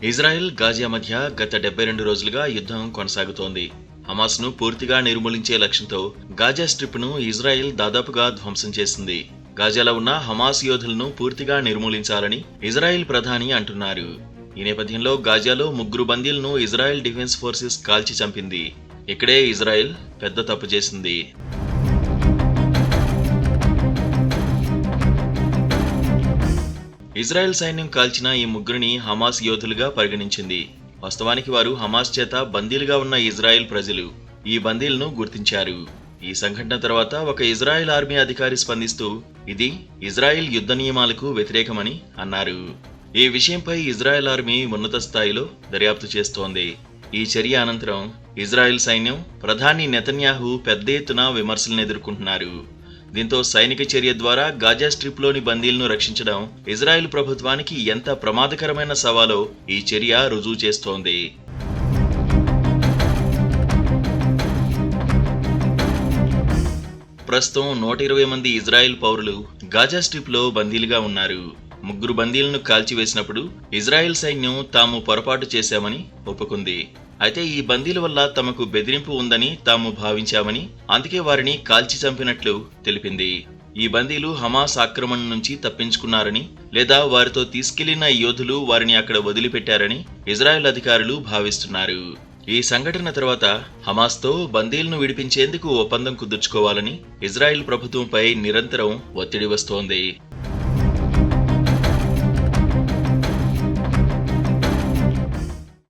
Israel, Gaza మధ్య గత 72 రోజులుగా యుద్ధం కొనసాగుతోంది. హమాస్ను పూర్తిగా నిర్మూలించే లక్ష్యంతో గాజా స్ట్రిప్ను ఇజ్రాయెల్ దాదాపుగా ధ్వంసం చేసింది. గాజాలో ఉన్న హమాస్ యోధులను పూర్తిగా నిర్మూలించాలని ఇజ్రాయెల్ ప్రధాని అంటున్నారు. ఈ నేపథ్యంలో గాజాలో 3 బందీలను ఇజ్రాయెల్ డిఫెన్స్ ఫోర్సెస్ కాల్చి చంపింది. ఇక్కడే ఇజ్రాయెల్ పెద్ద తప్పు చేసింది. ఇజ్రాయెల్ సైన్యం కాల్చిన ఈ 3 హమాస్ యోధులుగా పరిగణించింది. వాస్తవానికి వారు హమాస్ చేత బందీలుగా ఉన్న ఇజ్రాయెల్ ప్రజలు. ఈ బందీలను గుర్తించారు. ఈ సంఘటన తర్వాత ఒక ఇజ్రాయెల్ ఆర్మీ అధికారి స్పందిస్తూ ఇది ఇజ్రాయెల్ యుద్ధ నియమాలకు వ్యతిరేకమని అన్నారు. ఈ విషయంపై ఇజ్రాయెల్ ఆర్మీ ఉన్నత స్థాయిలో దర్యాప్తు చేస్తోంది. ఈ చర్య అనంతరం ఇజ్రాయెల్ సైన్యం ప్రధాని నెతన్యాహు పెద్ద ఎత్తున విమర్శలను ఎదుర్కొంటున్నారు. దీంతో సైనిక చర్య ద్వారా గాజా స్ట్రిప్లోని బందీలను రక్షించడం ఇజ్రాయెల్ ప్రభుత్వానికి ఎంత ప్రమాదకరమైన సవాలో ఈ చర్య రుజువు చేస్తోంది. ప్రస్తుతం 120 మంది ఇజ్రాయెల్ పౌరులు గాజా స్ట్రిప్లో బందీలుగా ఉన్నారు. 3 బందీలను కాల్చివేసినప్పుడు ఇజ్రాయెల్ సైన్యం తాము పొరపాటు చేశామని ఒప్పుకుంది. అయితే ఈ బందీల వల్ల తమకు బెదిరింపు ఉందని తాము భావించామని, అందుకే వారిని కాల్చి చంపినట్లు తెలిపింది. ఈ బందీలు హమాస్ ఆక్రమణ నుంచి తప్పించుకున్నారని లేదా వారితో తీసుకెళ్లిన యోధులు వారిని అక్కడ వదిలిపెట్టారని ఇజ్రాయెల్ అధికారులు భావిస్తున్నారు. ఈ సంఘటన తర్వాత హమాస్తో బందీలను విడిపించేందుకు ఒప్పందం కుదుర్చుకోవాలని ఇజ్రాయెల్ ప్రభుత్వంపై నిరంతరం ఒత్తిడి వస్తోంది.